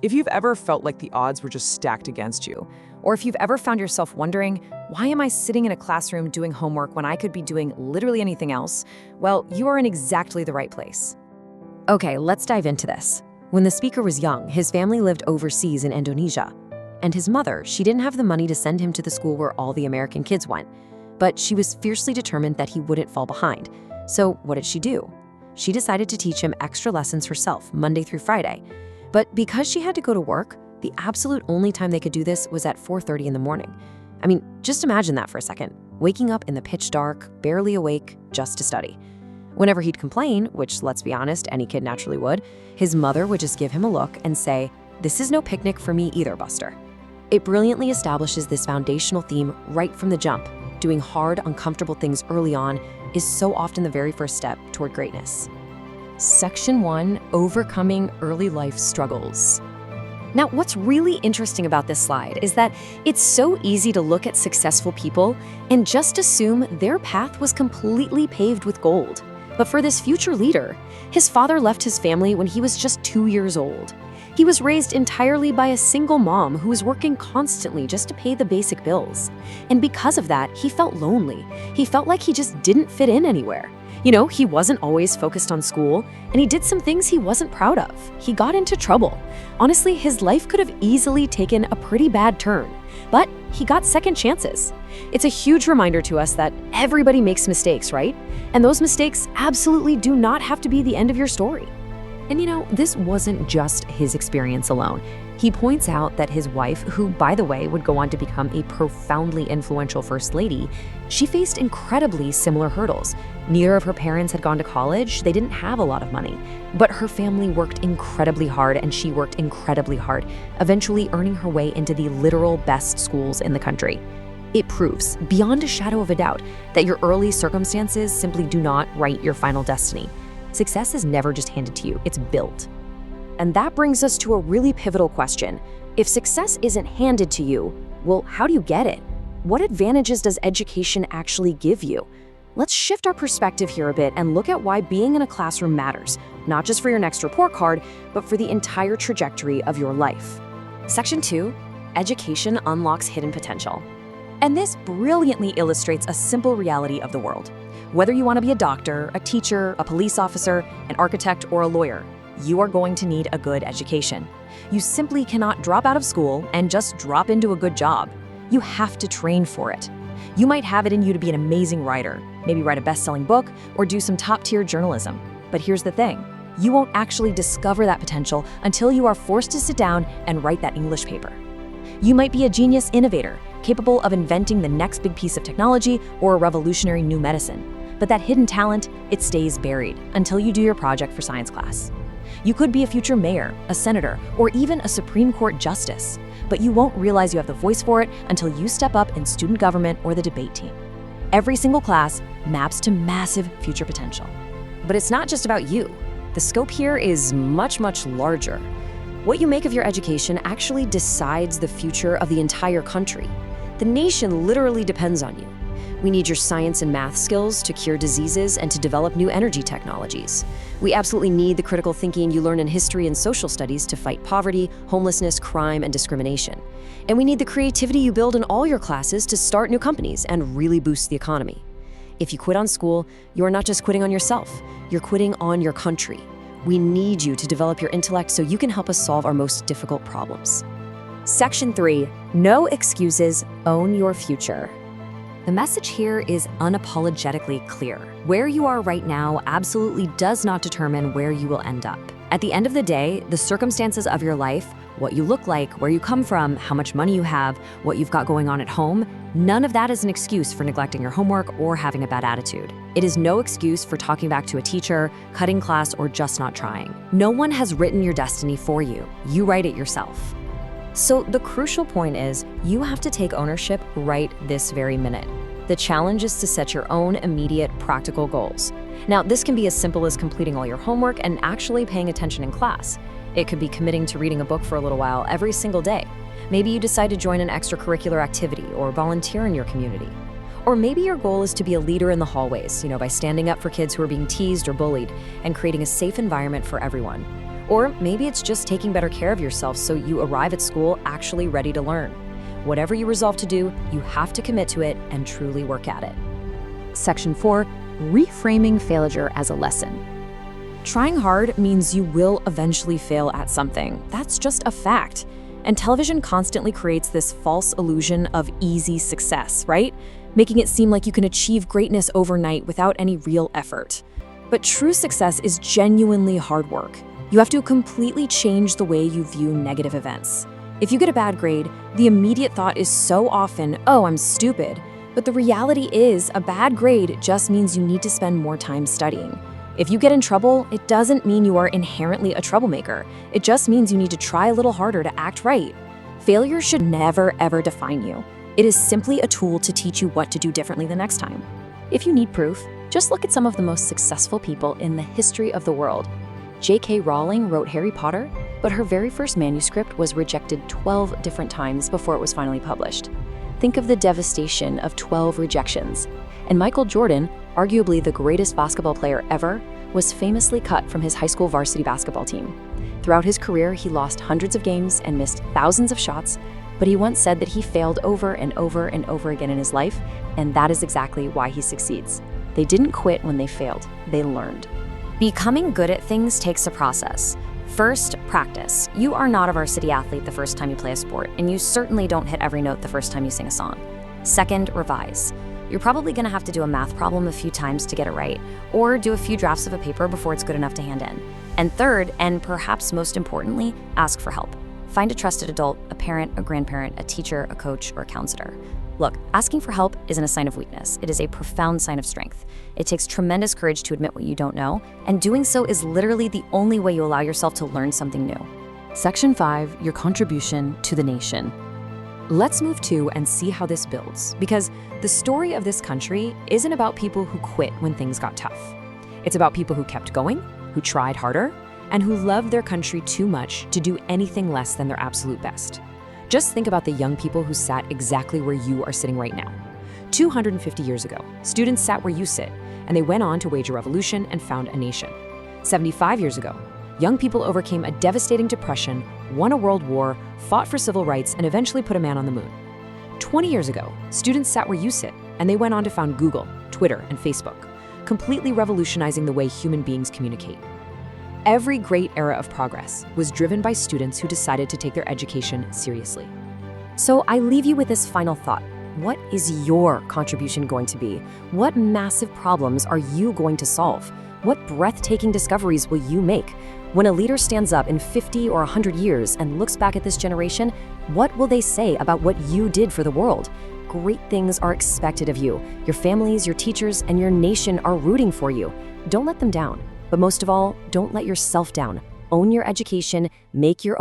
If you've ever felt like the odds were just stacked against you, Or if you've ever found yourself wondering, why am I sitting in a classroom doing homework when I could be doing literally anything else? Well, you are in exactly the right place. Okay, let's dive into this. When the speaker was young, his family lived overseas in Indonesia. And his mother, she didn't have the money to send him to the school where all the American kids went. But she was fiercely determined that he wouldn't fall behind. So what did she do? She decided to teach him extra lessons herself, Monday through Friday. But because she had to go to work, the absolute only time they could do this was at 4:30 in the morning. I mean, just imagine that for a second. Waking up in the pitch dark, barely awake, just to study. Whenever he'd complain, which let's be honest, any kid naturally would, his mother would just give him a look and say, "This is no picnic for me either, Buster." It brilliantly establishes this foundational theme right from the jump. Doing hard, uncomfortable things early on is so often the very first step toward greatness. Section 1, Overcoming Early Life Struggles. Now, what's really interesting about this slide is that it's so easy to look at successful people and just assume their path was completely paved with gold. But for this future leader, his father left his family when he was just 2 years old. He was raised entirely by a single mom who was working constantly just to pay the basic bills. And because of that, he felt lonely. He felt like he just didn't fit in anywhere. You know, he wasn't always focused on school, and he did some things he wasn't proud of. He got into trouble. Honestly, his life could have easily taken a pretty bad turn, but he got second chances. It's a huge reminder to us that everybody makes mistakes, right? And those mistakes absolutely do not have to be the end of your story. And you know, this wasn't just his experience alone. He points out that his wife, who by the way would go on to become a profoundly influential first lady, she faced incredibly similar hurdles. Neither of her parents had gone to college, they didn't have a lot of money. But her family worked incredibly hard and she worked incredibly hard, eventually earning her way into the literal best schools in the country. It proves, beyond a shadow of a doubt, that your early circumstances simply do not write your final destiny. Success is never just handed to you, it's built. And that brings us to a really pivotal question. If success isn't handed to you, well, how do you get it? What advantages does education actually give you? Let's shift our perspective here a bit and look at why being in a classroom matters, not just for your next report card, but for the entire trajectory of your life. Section 2, Education Unlocks Hidden Potential. And this brilliantly illustrates a simple reality of the world. Whether you want to be a doctor, a teacher, a police officer, an architect, or a lawyer, you are going to need a good education. You simply cannot drop out of school and just drop into a good job. You have to train for it. You might have it in you to be an amazing writer, maybe write a best-selling book or do some top-tier journalism. But here's the thing, you won't actually discover that potential until you are forced to sit down and write that English paper. You might be a genius innovator, capable of inventing the next big piece of technology or a revolutionary new medicine. But that hidden talent, it stays buried until you do your project for science class. You could be a future mayor, a senator, or even a Supreme Court justice, but you won't realize you have the voice for it until you step up in student government or the debate team. Every single class maps to massive future potential. But it's not just about you. The scope here is much, much larger. What you make of your education actually decides the future of the entire country. The nation literally depends on you. We need your science and math skills to cure diseases and to develop new energy technologies. We absolutely need the critical thinking you learn in history and social studies to fight poverty, homelessness, crime, and discrimination. And we need the creativity you build in all your classes to start new companies and really boost the economy. If you quit on school, you're not just quitting on yourself, you're quitting on your country. We need you to develop your intellect so you can help us solve our most difficult problems. Section 3, No Excuses, Own Your Future. The message here is unapologetically clear. Where you are right now absolutely does not determine where you will end up. At the end of the day, the circumstances of your life, what you look like, where you come from, how much money you have, what you've got going on at home, none of that is an excuse for neglecting your homework or having a bad attitude. It is no excuse for talking back to a teacher, cutting class, or just not trying. No one has written your destiny for you. You write it yourself. So the crucial point is, you have to take ownership right this very minute. The challenge is to set your own immediate practical goals. Now, this can be as simple as completing all your homework and actually paying attention in class. It could be committing to reading a book for a little while every single day. Maybe you decide to join an extracurricular activity or volunteer in your community. Or maybe your goal is to be a leader in the hallways, by standing up for kids who are being teased or bullied and creating a safe environment for everyone. Or maybe it's just taking better care of yourself so you arrive at school actually ready to learn. Whatever you resolve to do, you have to commit to it and truly work at it. Section 4, reframing failure as a lesson. Trying hard means you will eventually fail at something. That's just a fact. And television constantly creates this false illusion of easy success, right? Making it seem like you can achieve greatness overnight without any real effort. But true success is genuinely hard work. You have to completely change the way you view negative events. If you get a bad grade, the immediate thought is so often, oh, I'm stupid. But the reality is, a bad grade just means you need to spend more time studying. If you get in trouble, it doesn't mean you are inherently a troublemaker. It just means you need to try a little harder to act right. Failure should never, ever define you. It is simply a tool to teach you what to do differently the next time. If you need proof, just look at some of the most successful people in the history of the world. J.K. Rowling wrote Harry Potter, but her very first manuscript was rejected 12 different times before it was finally published. Think of the devastation of 12 rejections. And Michael Jordan, arguably the greatest basketball player ever, was famously cut from his high school varsity basketball team. Throughout his career, he lost hundreds of games and missed thousands of shots, but he once said that he failed over and over and over again in his life, and that is exactly why he succeeds. They didn't quit when they failed, they learned. Becoming good at things takes a process. First, practice. You are not a varsity athlete the first time you play a sport, and you certainly don't hit every note the first time you sing a song. Second, revise. You're probably going to have to do a math problem a few times to get it right, or do a few drafts of a paper before it's good enough to hand in. And third, and perhaps most importantly, ask for help. Find a trusted adult, a parent, a grandparent, a teacher, a coach, or a counselor. Look, asking for help isn't a sign of weakness. It is a profound sign of strength. It takes tremendous courage to admit what you don't know, and doing so is literally the only way you allow yourself to learn something new. Section 5, your contribution to the nation. Let's move to and see how this builds, because the story of this country isn't about people who quit when things got tough. It's about people who kept going, who tried harder, and who loved their country too much to do anything less than their absolute best. Just think about the young people who sat exactly where you are sitting right now. 250 years ago, students sat where you sit, and they went on to wage a revolution and found a nation. 75 years ago, young people overcame a devastating depression, won a world war, fought for civil rights, and eventually put a man on the moon. 20 years ago, students sat where you sit, and they went on to found Google, Twitter, and Facebook, completely revolutionizing the way human beings communicate. Every great era of progress was driven by students who decided to take their education seriously. So I leave you with this final thought. What is your contribution going to be? What massive problems are you going to solve? What breathtaking discoveries will you make? When a leader stands up in 50 or 100 years and looks back at this generation, what will they say about what you did for the world? Great things are expected of you. Your families, your teachers, and your nation are rooting for you. Don't let them down. But most of all, don't let yourself down. Own your education, make your own